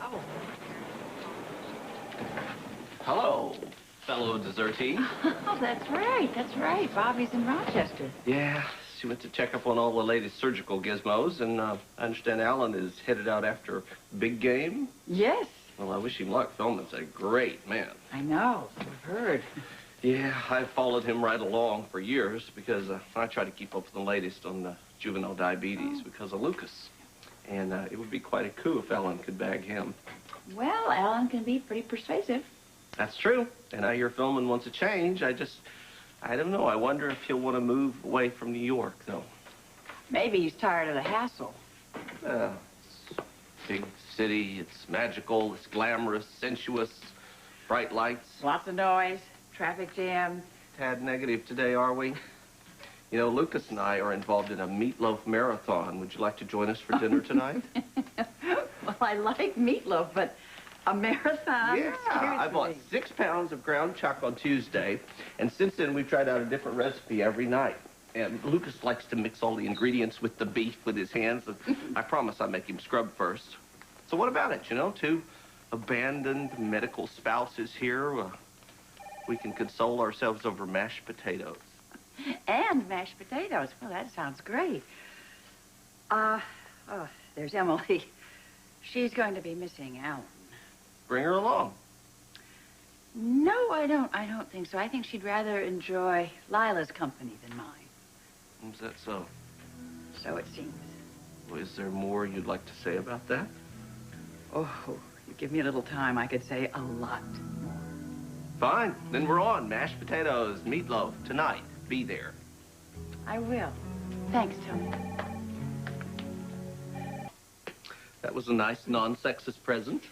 Oh. Hello, fellow desertee. Oh, that's right. That's right. Bobby's in Rochester. Yeah, she went to check up on all the latest surgical gizmos, and I understand Alan is headed out after big game. Yes. Well, I wish him luck. Feldman's a great man. I know. I've heard. Yeah, I've followed him right along for years because I try to keep up with the latest on juvenile diabetes because of Lucas. And it would be quite a coup if Alan could bag him. Well, Alan can be pretty persuasive. That's true. And I hear Feldman wants a change. I don't know. I wonder if he'll want to move away from New York, though. Maybe he's tired of the hassle. It's a big city. It's magical. It's glamorous, sensuous, bright lights. Lots of noise, traffic jams. Tad negative today, are we? You know, Lucas and I are involved in a meatloaf marathon. Would you like to join us for dinner tonight? Well, I like meatloaf, but a marathon? Yeah, I bought 6 pounds of ground chuck on Tuesday, and since then we've tried out a different recipe every night. And Lucas likes to mix all the ingredients with the beef with his hands. I promise I'll make him scrub first. So what about it, you know? 2 abandoned medical spouses here. We can console ourselves over mashed potatoes. And mashed potatoes. Well, that sounds great. Oh, there's Emily. She's going to be missing Alan. Bring her along. No, I don't think so. I think she'd rather enjoy Lila's company than mine. Is that so? So it seems. Well, is there more you'd like to say about that? Oh, you give me a little time, I could say a lot more. Fine. Then we're on. Mashed potatoes, meatloaf, tonight. Be there. I will. Thanks, Tony. That was a nice non-sexist present.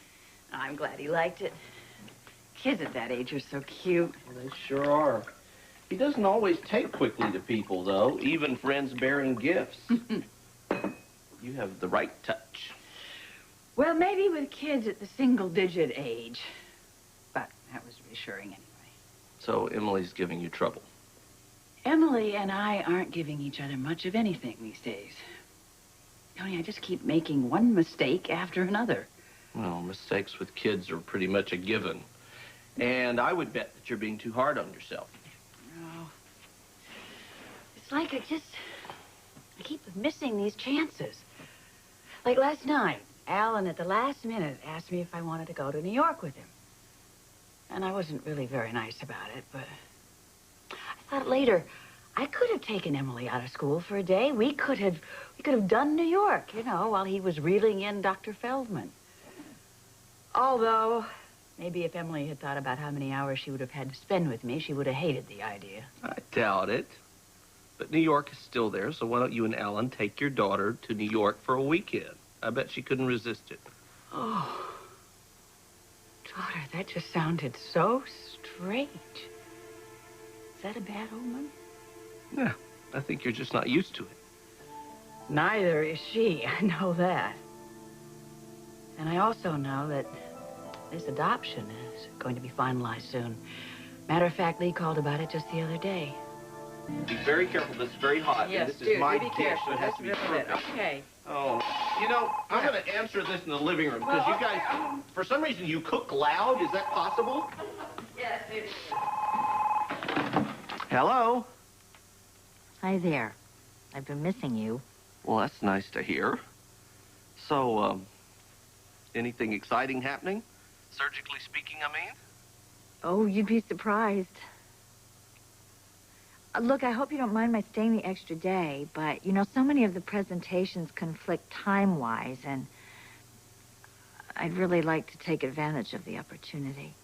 I'm glad he liked it. Kids at that age are so cute. Well, they sure are. He doesn't always take quickly to people, though, even friends bearing gifts. You have the right touch. Well, maybe with kids at the single-digit age. But that was reassuring anyway. So Emily's giving you trouble. Emily and I aren't giving each other much of anything these days. Tony, I just keep making one mistake after another. Well, mistakes with kids are pretty much a given. And I would bet that you're being too hard on yourself. No. It's like I keep missing these chances. Like last night, Alan at the last minute asked me if I wanted to go to New York with him. And I wasn't really very nice about it, but I thought later I could have taken Emily out of school for a day. We could have done New York, you know, while he was reeling in Dr. Feldman. Although, maybe if Emily had thought about how many hours she would have had to spend with me, she would have hated the idea. I doubt it. But New York is still there, so why don't you and Alan take your daughter to New York for a weekend? I bet she couldn't resist it. Oh, daughter, that just sounded so strange. Is that a bad omen? Yeah, I think you're just not used to it. Neither is she, I know that. And I also know that this adoption is going to be finalized soon. Matter of fact, Lee called about it just the other day. Be very careful. This is very hot. Yes, and this is my be dish, careful. so it has to be perfect. Okay. Oh, you know, I'm going to answer this in the living room because you guys, for some reason, you cook loud. Is that possible? Yes, it is. Hello? Hi there. I've been missing you. Well, that's nice to hear. So, anything exciting happening? Surgically speaking, I mean? Oh, you'd be surprised. Look, I hope you don't mind my staying the extra day, but, you know, so many of the presentations conflict time-wise, and I'd really like to take advantage of the opportunity.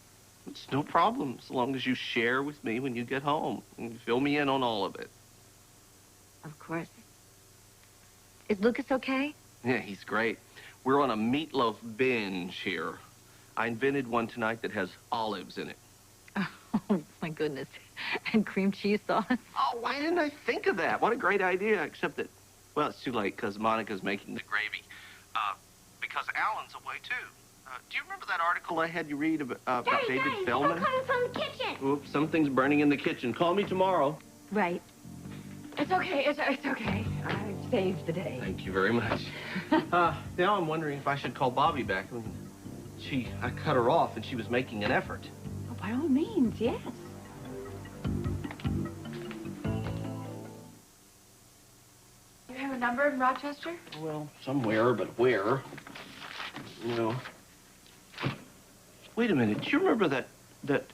It's no problem, as long as you share with me when you get home and fill me in on all of it. Of course. Is Lucas okay? Yeah, he's great. We're on a meatloaf binge here. I invented one tonight that has olives in it. Oh, my goodness. And cream cheese sauce. Oh, why didn't I think of that? What a great idea, except that, well, it's too late because Monica's making the gravy. Because Alan's away, too. Do you remember that article I had you read about David Feldman? Daddy, coming from the kitchen. Oops, something's burning in the kitchen. Call me tomorrow. Right. It's okay. It's okay. I saved the day. Thank you very much. Now I'm wondering if I should call Bobby back. I cut her off, and she was making an effort. Oh, by all means, yes. You have a number in Rochester? Well, somewhere, but where? No. Wait a minute. Do you remember that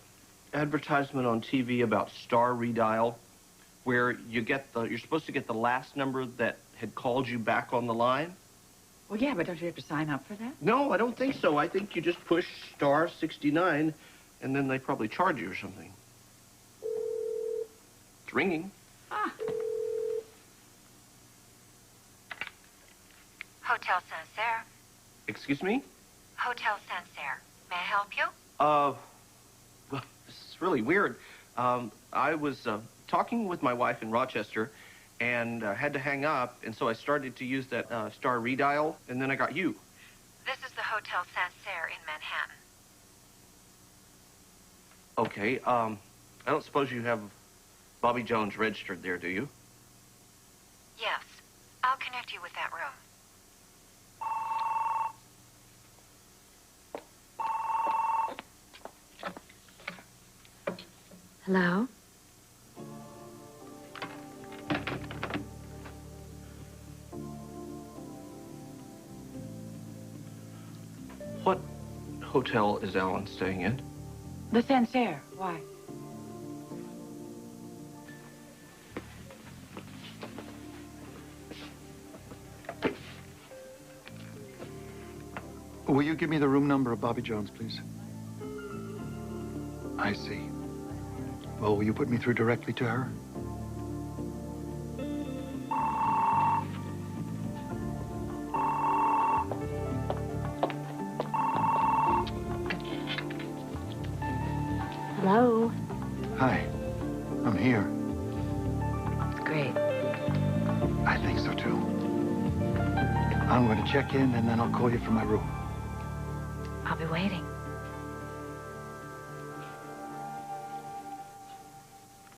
advertisement on TV about Star Redial, where you're supposed to get the last number that had called you back on the line? Well, yeah, but don't you have to sign up for that? No, I don't think so. I think you just push star 69, and then they probably charge you or something. It's ringing. Ah. Hotel Sancerre. Excuse me? Hotel Sancerre. May I help you? Well, this is really weird. I was talking with my wife in Rochester and had to hang up, and so I started to use that Star Redial, and then I got you. This is the Hotel Sancerre in Manhattan. Okay, I don't suppose you have Bobby Jones registered there, do you? Yes. I'll connect you with that room. Hello? What hotel is Alan staying in? The Sancerre. Why? Will you give me the room number of Bobby Jones, please? I see. Well, will you put me through directly to her? Hello? Hi. I'm here. It's great. I think so, too. I'm going to check in, and then I'll call you from my room. I'll be waiting.